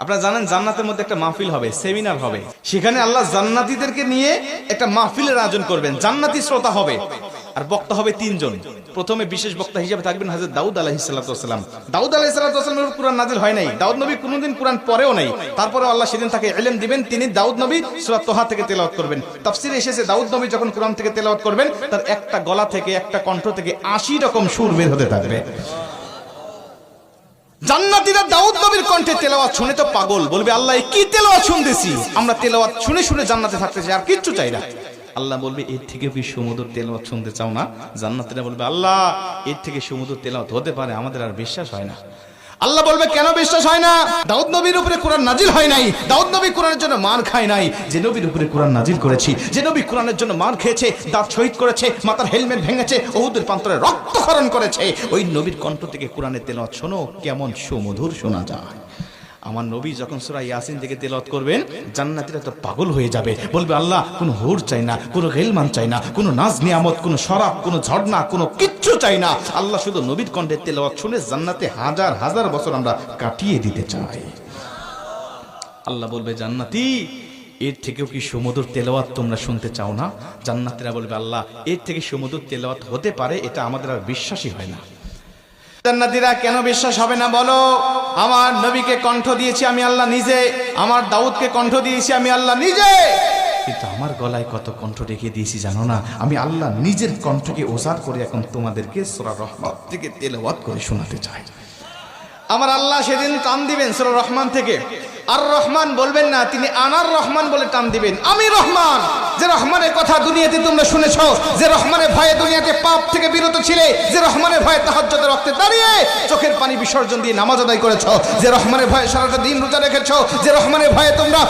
আপনারা জানেন জান্নাতের মধ্যে একটা মাহফিল হবে, সেমিনার হবে। সেখানে আল্লাহ জান্নাতীদেরকে নিয়ে একটা মাহফিলের আয়োজন করবেন। জান্নাতি শ্রোতা হবে আর বক্তা হবে তিনজন। প্রথমে বিশেষ বক্তা হিসেবে থাকবেন হযরত দাউদ আলাইহিস সালাম। দাউদ আলাইহিস সালামের উপর কুরআন নাজিল হয় নাই, দাউদ নবী কোনোদিন কুরআন পড়েও নাই। তারপরেও আল্লাহ সেদিন তাকে ইলম দিবেন, তিনি দাউদ নবী সূরা তোহা থেকে তেলাওয়াত করবেন। তাফসীরে এসেছে দাউদ নবী যখন কুরআন থেকে তেলাওয়াত করবেন তার একটা গলা থেকে, একটা কণ্ঠ থেকে 80 রকম সুর বের হতে থাকবে। জান্নাতীরা দাউদ নবীর কণ্ঠে তেলাওয়াত শুনে তো পাগল, বলবে আল্লাহ কি তেলাওয়াত শুনতেছি, আমরা তেলাওয়াত শুনে শুনে জান্নাতে থাকতে চাই, আর কিচ্ছু চাই না। আল্লাহ বলবে এর থেকে কি সুমধুর তেলাওয়াত শুনতে চাও না? জান্নাতীরা বলবে আল্লাহ এর থেকে সুমধুর তেলাওয়াত হতে পারে, আমাদের আর বিশ্বাস হয় না। আল্লাহ বলবে কেন বিশ্বাস হয় না? দাউদ নবীর উপরে কোরআন নাজিল হয় নাই, দাউদ নবী কোরআনের জন্য মার খায় নাই। যে নবীর উপরে কোরআন নাজিল করেছি, যে নবী কোরআনের জন্য মার খেয়েছে, দাঁত শহীদ করেছে, মাথার হেলমেট ভেঙেছে, উহুদের প্রান্তরে রক্তক্ষরণ করেছে, ওই নবীর কণ্ঠ থেকে কোরআনের তেলাওয়াত শোনো কেমন সুমধুর শোনা যায়। আমার নবী যখন সূরা ইয়াসিন থেকে তেলাওয়াত করবেন জান্নাতীরা তো পাগল হয়ে যাবে, বলবে আল্লাহ কোনো হুর চাই না, কোনো গিলমান চাই না, কোনো নাজ নিয়ামত, কোনো শরাব, কোনো ঝর্ণা, কোনো কিচ্ছু চাই না। আল্লাহ শুধু নবীর কণ্ঠে তেলাওয়াত শুনে জান্নাতে হাজার হাজার বছর আমরা কাটিয়ে দিতে চাই। আল্লাহ বলবে জান্নাতি এর থেকেও কি সুমধুর তেলাওয়াত তোমরা শুনতে চাও না? জান্নাতীরা বলবে আল্লাহ এর থেকে সুমধুর তেলাওয়াত হতে পারে, এটা আমাদের আর বিশ্বাসই হয় না। জান্নাতীরা কেন বিশ্বাস হবে না বলো? আমার নবীকে কণ্ঠ দিয়েছি আমি আল্লাহ নিজে, আমার দাউদকে কণ্ঠ দিয়েছি আমি আল্লাহ নিজে, কিন্তু আমার গলায় কত কণ্ঠ রেখে দিয়েছি জানো না? আমি আল্লাহ নিজের কণ্ঠকে ওজার করে এখন তোমাদেরকে সূরা রহমান থেকে তেলাওয়াত করে শোনাতে চাই। আমার আল্লাহ সেদিন টান দিবেন সূরা রহমান থেকে, আর রহমান বলবেন না, তিনি আনার রহমান বলে টান দিবেন। আমি রহমান, যে রহমানের কথা দুনিয়াতে তোমরা শুনেছ, যে রহমানের ভয়ে দুনিয়াতে পাপ থেকে বিরত ছিলে, যে রহমানের ভয়ে তাহাজ্জুদের ওয়াক্তে দাঁড়িয়ে চোখের পানি বিসর্জন দিয়ে নামাজ আদায় করেছ, যে রহমানের ভয়ে সারাটা দিন রোজা রেখেছ, যে রহমানের ভয়ে তোমরা